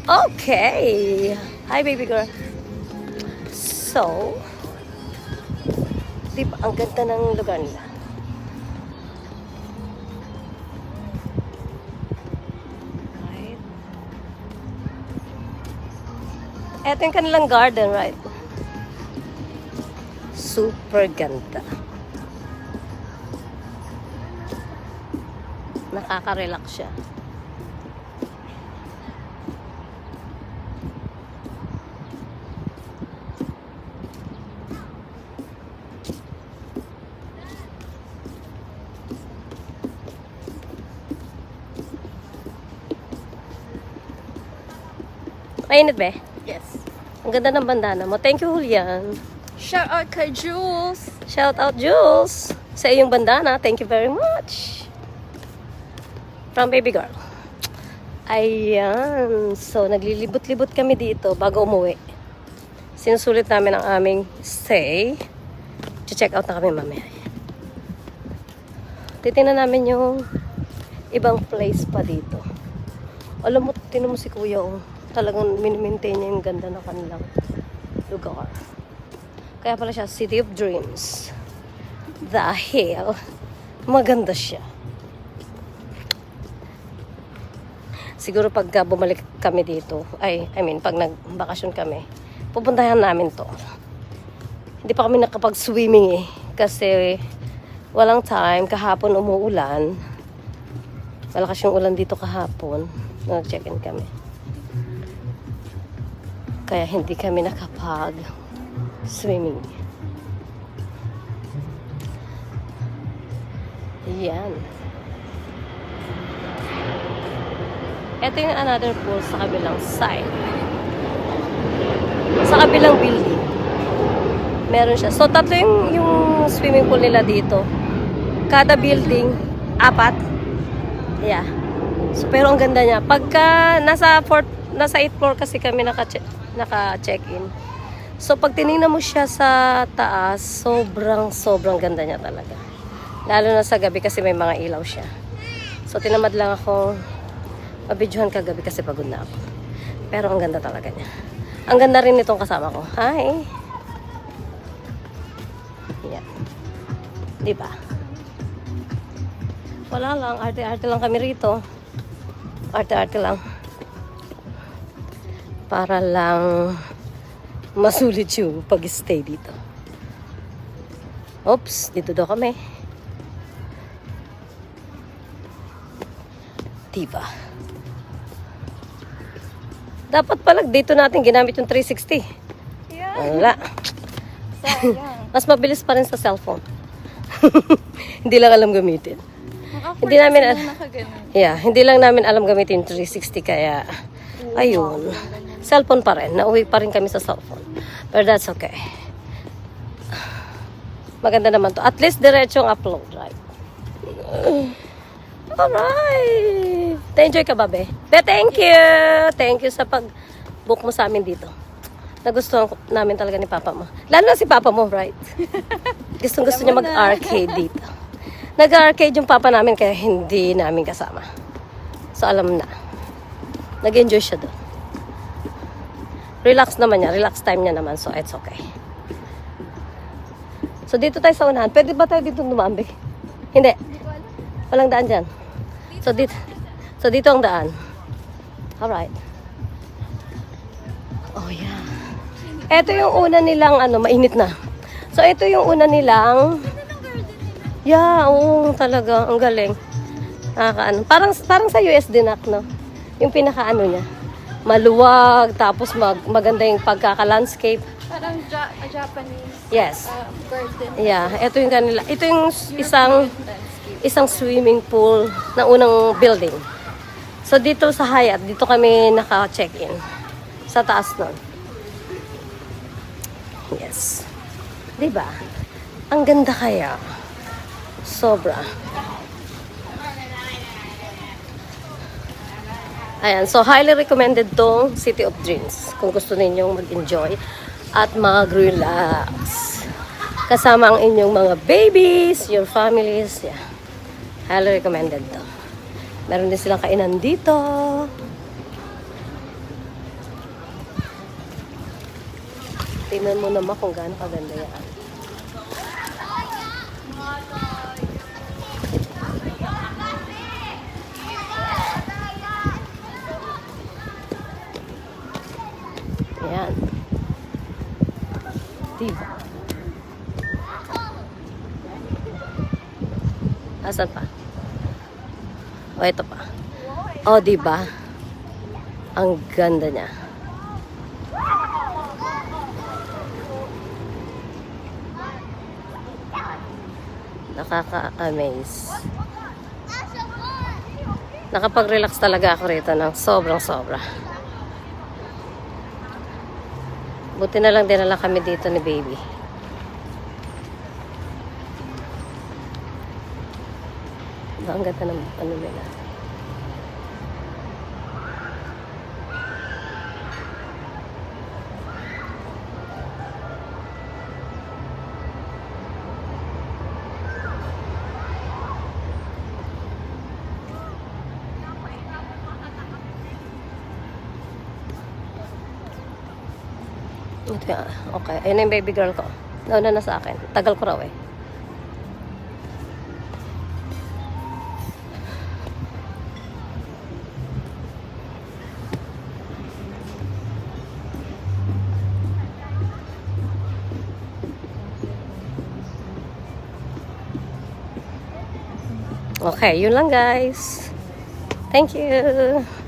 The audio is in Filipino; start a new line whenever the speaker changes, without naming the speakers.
Okay. Hi, baby girl. So, di ba, ang ganda ng lugar nila. Right. Ito yung kanilang garden, right? Super ganda. Nakaka-relax siya. Mainit ba?
Yes.
Ang ganda ng bandana mo. Thank you, Julian.
Shout out kay Jules.
Shout out, Jules. Sa iyong bandana. Thank you very much. From baby girl. Ayan. So, naglilibot-libot kami dito bago umuwi. Sinusulit namin ang aming stay. Check out na kami mamaya. Titingnan namin yung ibang place pa dito. Alam mo, tinan mo si kuya, oh. Talagang minimaintain niya yung ganda ng kanilang lugar. Kaya pala siya, City of Dreams. Dahil, maganda siya. Siguro pag bumalik kami dito, pag nagbakasyon kami, pupuntahan namin to. Hindi pa kami nakapag-swimming kasi walang time. Kahapon umuulan. Malakas yung ulan dito kahapon. Nag-check-in kami. Kaya hindi kami nakapag-swimming. Yan. Ito yung another pool sa kabilang side. Sa kabilang building. Meron siya. So, tatlo yung swimming pool nila dito. Kada building, 4. Yeah. So, pero ang ganda niya. Pagka nasa 8th floor kasi kami naka-check-in. So, pag tinignan mo siya sa taas, sobrang ganda niya talaga. Lalo na sa gabi kasi may mga ilaw siya. So, tinamad lang ako mabidyohan kagabi kasi pagod na ako. Pero ang ganda talaga niya. Ang ganda rin nitong kasama ko. Hi! Yan. Diba? Wala lang. Arte-arte lang kami rito. Arte-arte lang. Para lang masulit yung pag-stay dito. Oops, dito daw kami. Diba? Dapat pala dito natin ginamit yung 360.
Yeah.
Wala.
Sayang.
Mas mabilis pa rin sa cellphone. Hindi lang alam gamitin. Hindi namin hindi lang namin alam gamitin 360 kaya ayun. Cellphone pa rin. Nauwi pa rin kami sa cellphone. But that's okay. Maganda naman to. At least diretsong upload, right? Alright. Na-enjoy ka ba, be? Be, thank you! Thank you sa pag-book mo sa amin dito. Nagustuhan namin talaga ni Papa mo. Lalo na si Papa mo, right? Gusto niya mag-arcade dito. Nag-arcade yung Papa namin kaya hindi namin kasama. So, alam na. Nag-enjoy siya doon. Relax naman niya. Relax time niya naman. So, it's okay. So, dito tayo sa unahan. Pwede ba tayo dito dumaan, be? Hindi. Walang daan dyan. So, dito ang daan. Alright. Oh, yeah. Ito yung una nilang, mainit na. So, ito yung una nilang... Yeah, oo, talaga. Ang galing. Parang sa US din, no? Yung pinaka-ano niya. Maluwag, tapos maganda yung pagkaka-landscape.
Parang Japanese
Yes.
garden.
Yeah, ito yung kanila. Ito yung isang swimming pool na unang building. So, dito sa Hyatt, dito kami naka-check-in. Sa taas nun. Yes. Diba? Ang ganda kaya. Sobra. Ayan. So, highly recommended tong City of Dreams. Kung gusto ninyong mag-enjoy at mag-relax. Kasama ang inyong mga babies, your families. Yeah. Highly recommended to. Meron din silang kainan dito. Tingnan mo naman kung gaano kaganda yan. Ayan. Diba? Asan pa? O, ito pa. O, diba? Ang ganda niya. Nakaka-amaze. Nakapag-relax talaga ako rito ng sobrang-sobra. Buti na lang dinala kami dito ni baby. Ang ganda ng ano nila. Ito yan. Okay. Ayun na yung baby girl ko. Nauna na sa akin. Tagal ko raw eh. Okay, yun lang guys. Thank you.